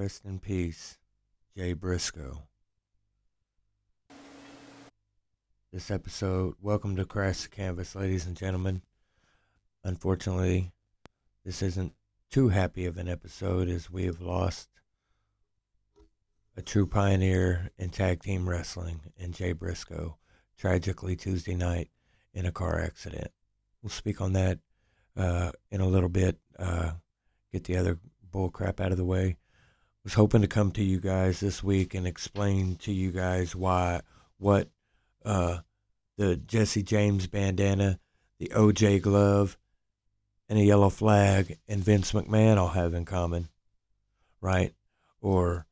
Rest in peace, Jay Briscoe. This episode, welcome to Crash the Canvas, ladies and gentlemen. Unfortunately, this isn't too happy of an episode as we have lost a true pioneer in tag team wrestling in Jay Briscoe, tragically Tuesday night in a car accident. We'll speak on that in a little bit, get the other bull crap out of the way. Was hoping to come to you guys this week and explain to you guys what the Jesse James bandana, the OJ glove, and a yellow flag and Vince McMahon all have in common, right? Or,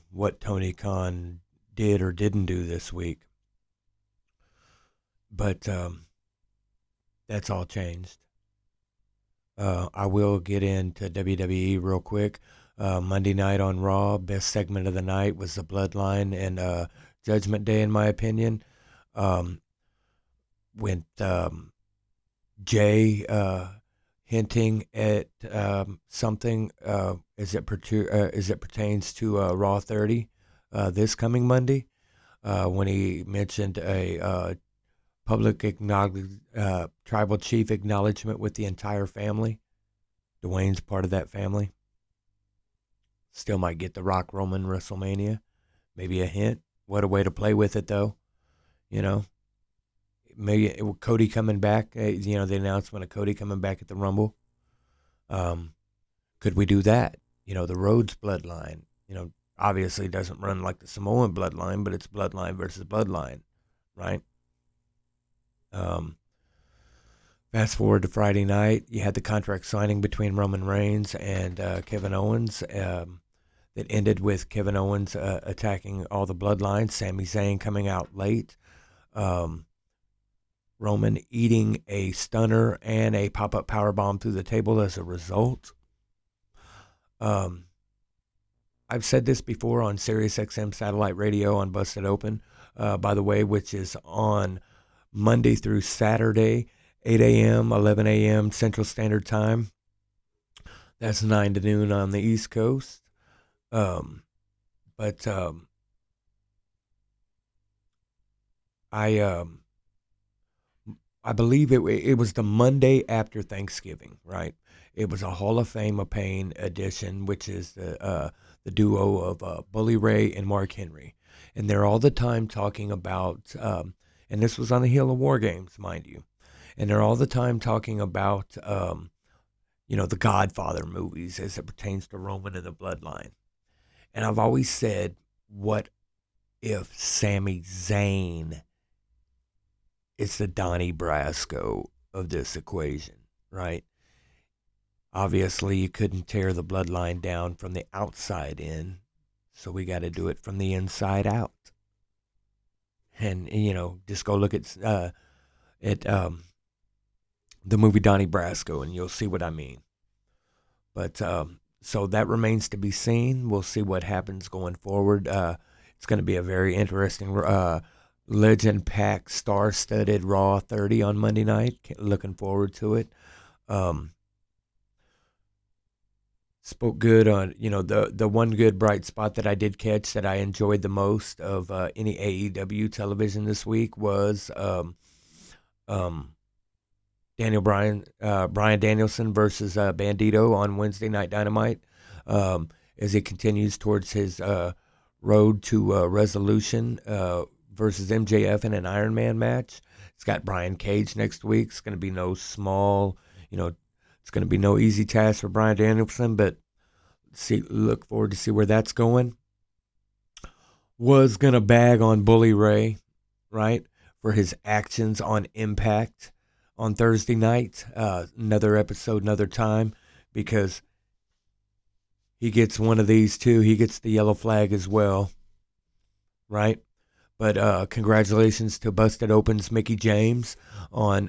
what Tony Khan did or didn't do this week. But that's all changed. I will get into WWE real quick. Monday night on Raw, best segment of the night was the Bloodline and Judgment Day, in my opinion. With Jay hinting at something as it pertains to Raw 30 this coming Monday, when he mentioned a public tribal chief acknowledgement with the entire family. Dwayne's part of that family. Still might get the Rock Roman WrestleMania. Maybe a hint. What a way to play with it, though. Maybe Cody coming back. The announcement of Cody coming back at the Rumble. Could we do that? The Rhodes bloodline. Obviously doesn't run like the Samoan bloodline, but it's bloodline versus bloodline, right? Fast forward to Friday night, you had the contract signing between Roman Reigns and Kevin Owens that ended with Kevin Owens attacking all the bloodlines, Sami Zayn coming out late, Roman eating a stunner and a pop-up powerbomb through the table as a result. I've said this before on SiriusXM satellite radio on Busted Open, by the way, which is on Monday through Saturday, 8 a.m., 11 a.m. Central Standard Time. That's 9 to noon on the East Coast. But I believe it was the Monday after Thanksgiving, right? It was a Hall of Fame of Pain edition, which is the duo of Bully Ray and Mark Henry. And they're all the time talking about, and this was on the heel of War Games, mind you, and they're all the time talking about, the Godfather movies as it pertains to Roman and the Bloodline. And I've always said, what if Sami Zayn is the Donnie Brasco of this equation, right? Obviously, you couldn't tear the Bloodline down from the outside in, so we got to do it from the inside out. And, just go look at the movie Donnie Brasco, and you'll see what I mean. But so that remains to be seen. We'll see what happens going forward. It's going to be a very interesting, legend-packed, star-studded Raw 30 on Monday night. Looking forward to it. Spoke good on, the one good bright spot that I did catch that I enjoyed the most of any AEW television this week was Brian Danielson versus Bandito on Wednesday Night Dynamite, as he continues towards his road to resolution versus MJF in an Iron Man match. It's got Brian Cage next week. It's going to be no small, it's going to be no easy task for Brian Danielson, but look forward to see where that's going. Was going to bag on Bully Ray, right, for his actions on Impact on Thursday night. Another episode, another time, because he gets one of these too. He gets the yellow flag as well, right? But congratulations to Busted Open's Mickie James on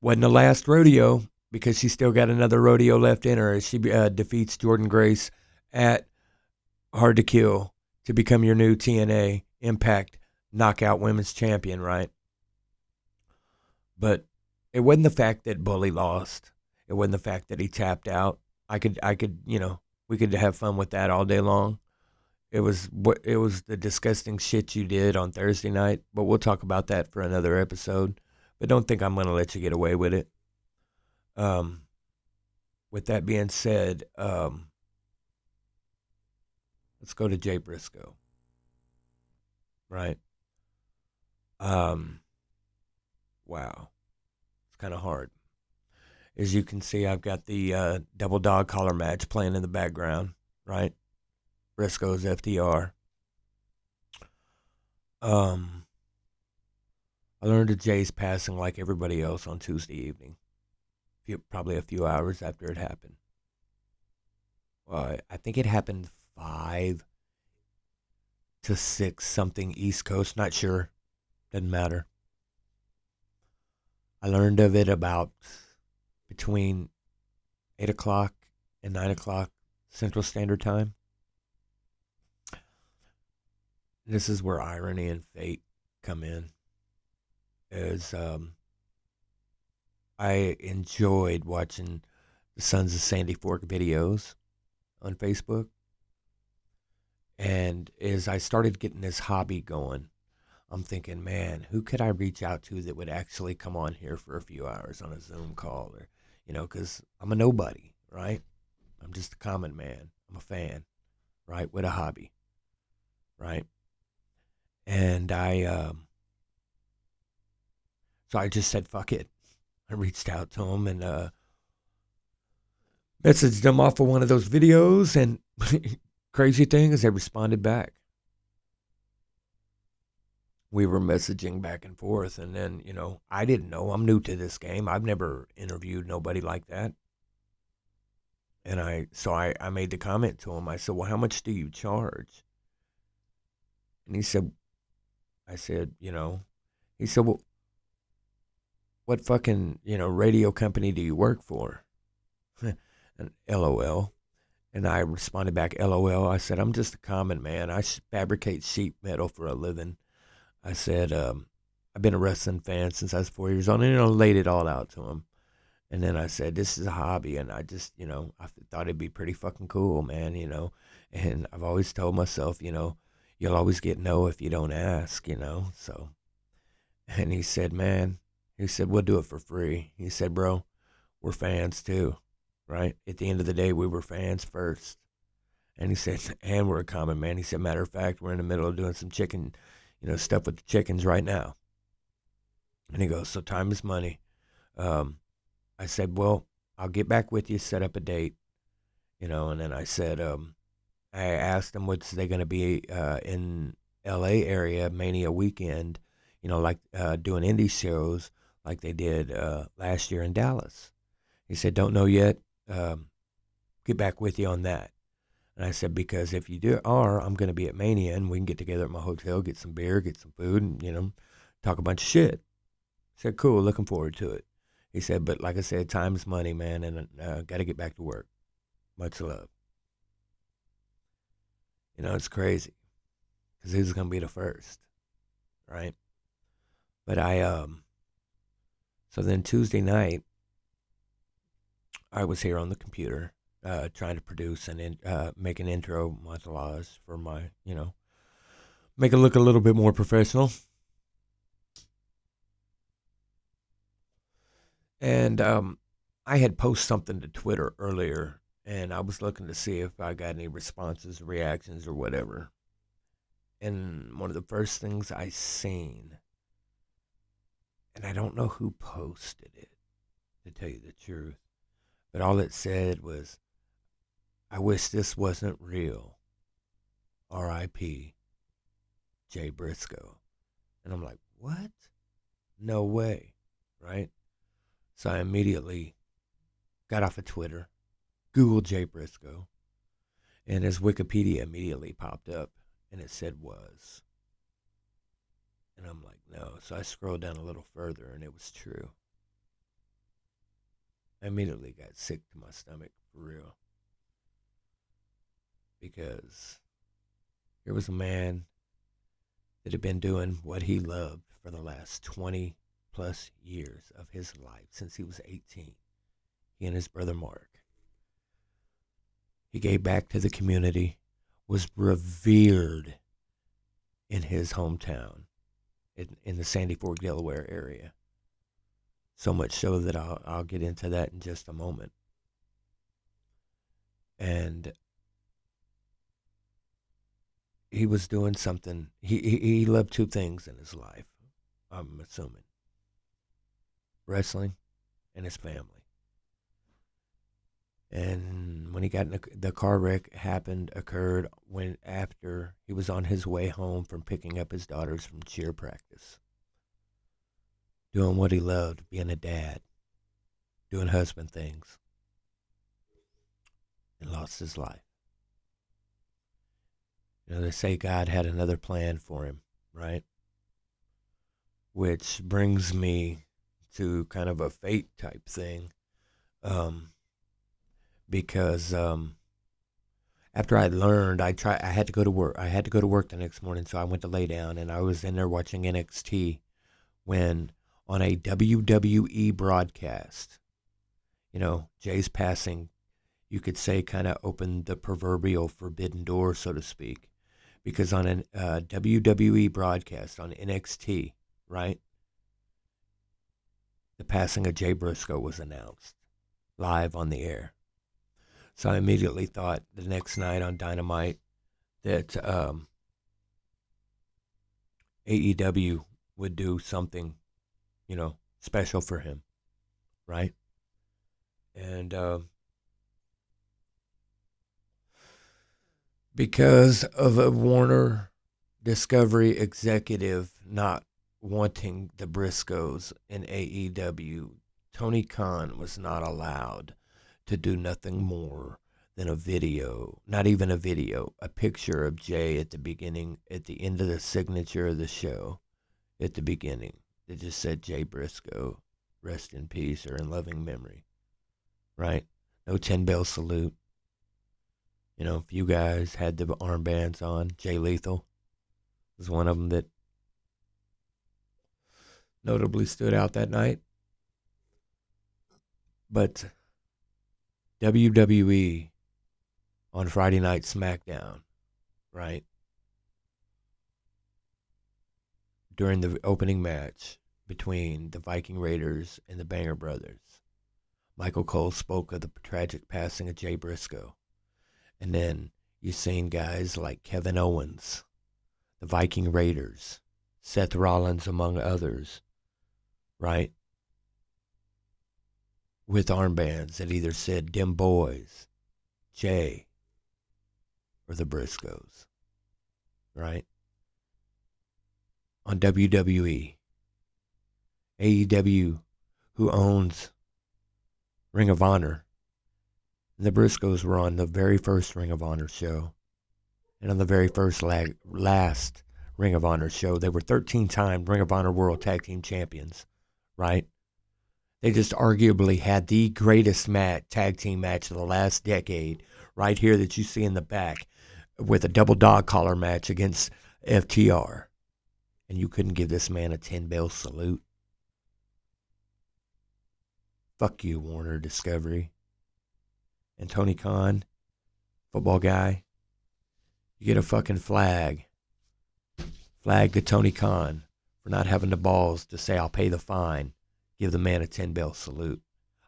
wasn't the last rodeo, because she still got another rodeo left in her as she defeats Jordynne Grace at Hard to Kill to become your new TNA Impact Knockout Women's Champion, right? But it wasn't the fact that Bully lost. It wasn't the fact that he tapped out. We We could have fun with that all day long. It was the disgusting shit you did on Thursday night, but we'll talk about that for another episode. But don't think I'm going to let you get away with it. Um, with that being said, let's go to Jay Briscoe. Right? Um, wow, it's kind of hard. As you can see, I've got the double dog collar match playing in the background. Right? Briscoe's FDR. Um, I learned of Jay's passing like everybody else on Tuesday evening, probably a few hours after it happened. Well, I think it happened 5 to 6 something East Coast. Not sure. Doesn't matter. I learned of it about between 8 o'clock and 9 o'clock Central Standard Time. This is where irony and fate come in. Is I enjoyed watching the Sons of Sandy Fork videos on Facebook. And as I started getting this hobby going, I'm thinking, man, who could I reach out to that would actually come on here for a few hours on a Zoom call? Or, because I'm a nobody, right? I'm just a common man. I'm a fan, right? With a hobby, right? And so I just said, fuck it. I reached out to him and messaged them off of one of those videos, and crazy thing is they responded back. We were messaging back and forth, and then, I didn't know. I'm new to this game. I've never interviewed nobody like that. And I made the comment to him. I said, well, how much do you charge? And I said, he said, well, what fucking, radio company do you work for? And LOL. And I responded back, LOL. I said, I'm just a common man. I fabricate sheet metal for a living. I said, I've been a wrestling fan since I was 4 years old. And, laid it all out to him. And then I said, this is a hobby. And I just, I thought it'd be pretty fucking cool, man, And I've always told myself, you'll always get no if you don't ask, So, and he said, we'll do it for free. He said, bro, we're fans too, right? At the end of the day, we were fans first. And he said, and we're a common man. He said, matter of fact, we're in the middle of doing some chicken, stuff with the chickens right now. And he goes, so time is money. I said, well, I'll get back with you, set up a date, and then I said, I asked him, what's they going to be in L.A. area, Mania weekend, like doing indie shows like they did last year in Dallas. He said, don't know yet. Get back with you on that. And I said, because if you are, I'm going to be at Mania, and we can get together at my hotel, get some beer, get some food, and, talk a bunch of shit. I said, cool, looking forward to it. He said, but like I said, time is money, man, and got to get back to work. Much love. It's crazy because he was going to be the first, right? But so then Tuesday night, I was here on the computer trying to produce and make an intro montage for my, make it look a little bit more professional. And I had posted something to Twitter earlier, and I was looking to see if I got any responses, reactions, or whatever. And one of the first things I seen, and I don't know who posted it, to tell you the truth, but all it said was, I wish this wasn't real. R.I.P. Jay Briscoe. And I'm like, what? No way, right? So I immediately got off of Twitter, Googled Jay Briscoe, and his Wikipedia immediately popped up, and it said was. And I'm like, no. So I scrolled down a little further, and it was true. I immediately got sick to my stomach, for real. Because here was a man that had been doing what he loved for the last 20 plus years of his life, since he was 18. He and his brother Mark. He gave back to the community, was revered in his hometown in the Sandy Fork, Delaware area. So much so that I'll get into that in just a moment. And he was doing something. He loved two things in his life, I'm assuming: wrestling and his family. And when he got in the car wreck occurred when after he was on his way home from picking up his daughters from cheer practice, doing what he loved, being a dad, doing husband things, and lost his life. You know, they say God had another plan for him, right? Which brings me to kind of a fate type thing. Because after I learned, I had to go to work. I had to go to work the next morning, so I went to lay down, and I was in there watching NXT when on a WWE broadcast, you know, Jay's passing, you could say, kind of opened the proverbial forbidden door, so to speak, because on a WWE broadcast on NXT, right, the passing of Jay Briscoe was announced live on the air. So I immediately thought the next night on Dynamite that AEW would do something, you know, special for him, right? And because of a Warner Discovery executive not wanting the Briscoes in AEW, Tony Khan was not allowed to do nothing more than a video, not even a video, a picture of Jay at the end of the signature of the show, at the beginning. It just said Jay Briscoe, rest in peace or in loving memory, right? No 10-bell salute. You know, if you guys had the armbands on, Jay Lethal was one of them that notably stood out that night. But WWE on Friday Night SmackDown, right? During the opening match between the Viking Raiders and the Banger Brothers, Michael Cole spoke of the tragic passing of Jay Briscoe. And then you've seen guys like Kevin Owens, the Viking Raiders, Seth Rollins, among others, right? With armbands that either said Dem Boys, Jay, or the Briscoes, right? On WWE, AEW, who owns Ring of Honor, and the Briscoes were on the very first Ring of Honor show, and on the very first last Ring of Honor show. They were 13-time Ring of Honor World Tag Team Champions, right? They just arguably had the greatest tag team match of the last decade, right here that you see in the back, with a double dog collar match against FTR. And you couldn't give this man a 10-bell salute. Fuck you, Warner Discovery. And Tony Khan, football guy, you get a fucking flag. Flag to Tony Khan for not having the balls to say, I'll pay the fine. Give the man a 10-bell salute.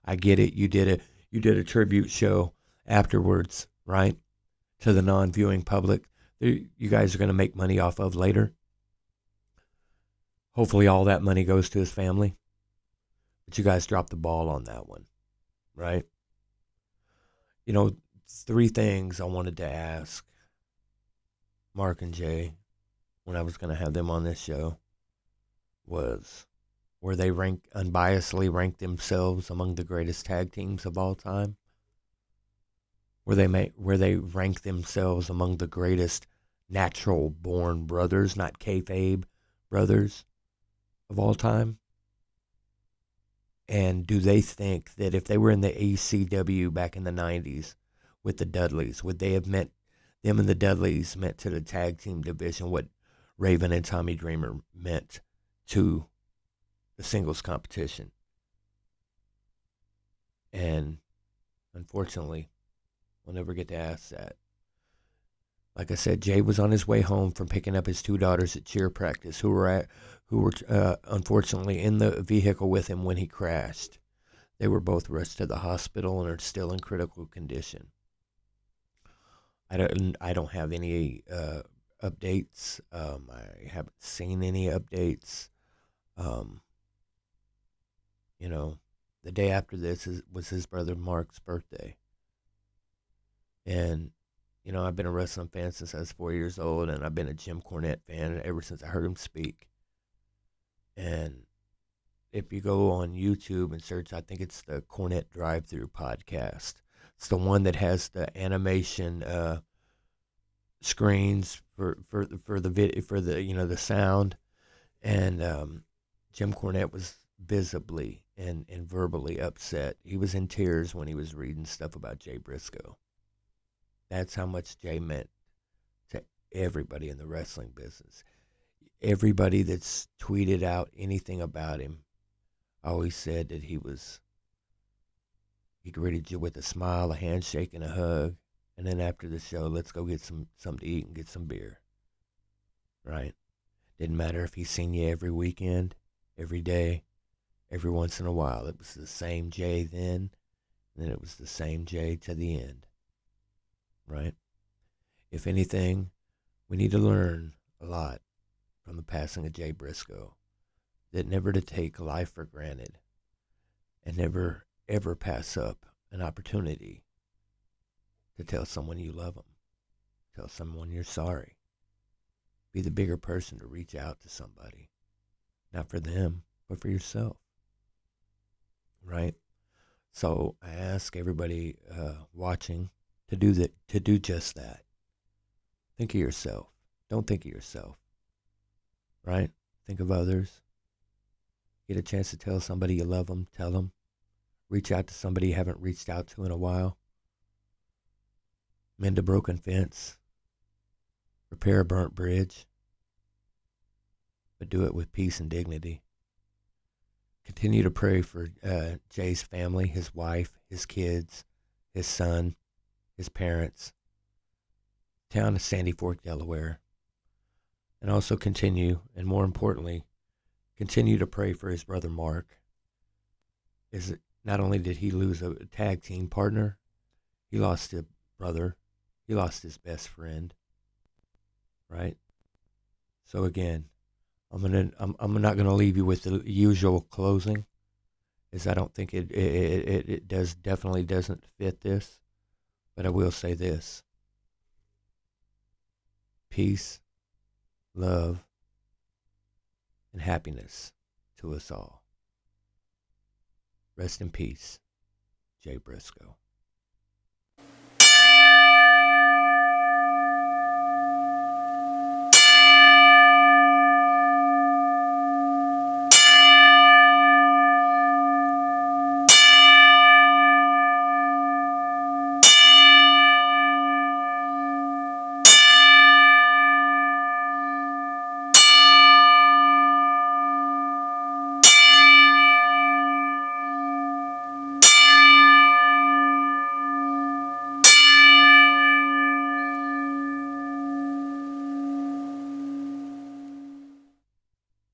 I get it. You did a tribute show afterwards, right? To the non-viewing public. You guys are going to make money off of later. Hopefully all that money goes to his family. But you guys dropped the ball on that one, right? You know, 3 things I wanted to ask Mark and Jay when I was going to have them on this show was, were they unbiasedly ranked themselves among the greatest tag teams of all time? Were they ranked themselves among the greatest natural born brothers, not kayfabe brothers of all time? And do they think that if they were in the ECW back in the 90s with the Dudleys, would they have meant, them and the Dudleys meant to the tag team division what Raven and Tommy Dreamer meant to the singles competition? And unfortunately, We'll never get to ask that. Like I said, Jay was on his way home from picking up his two daughters at cheer practice, who were unfortunately in the vehicle with him when he crashed. They were both rushed to the hospital and are still in critical condition. I don't have any updates. I haven't seen any updates. Um, you know, the day after this was his brother Mark's birthday, and I've been a wrestling fan since I was 4 years old, and I've been a Jim Cornette fan ever since I heard him speak. And if you go on YouTube and search, I think it's the Cornette Drive-Through podcast. It's the one that has the animation screens for the video, for the sound. And Jim Cornette was visibly and verbally upset. He was in tears when he was reading stuff about Jay Briscoe. That's how much Jay meant to everybody in the wrestling business. Everybody that's tweeted out anything about him always said that he greeted you with a smile, a handshake, and a hug. And then after the show, let's go get something to eat and get some beer. Right? Didn't matter if he's seen you every weekend, every day, every once in a while. It was the same Jay then, and then it was the same Jay to the end. Right? If anything, we need to learn a lot from the passing of Jay Briscoe. That never to take life for granted and never ever pass up an opportunity to tell someone you love them, tell someone you're sorry. Be the bigger person to reach out to somebody, not for them, but for yourself, right? So I ask everybody watching to do just that. Think of yourself. Don't think of yourself, right? Think of others. Get a chance to tell somebody you love them, tell them. Reach out to somebody you haven't reached out to in a while. Mend a broken fence. Repair a burnt bridge. But do it with peace and dignity. Continue to pray for Jay's family, his wife, his kids, his son, his parents, town of Sandy Fork, Delaware. And also continue, and more importantly, continue to pray for his brother Mark. Not only did he lose a tag team partner, he lost a brother, he lost his best friend, right? So again, I'm not gonna leave you with the usual closing, as I don't think it definitely doesn't fit this, but I will say this: peace, love, and happiness to us all. Rest in peace, Jay Briscoe.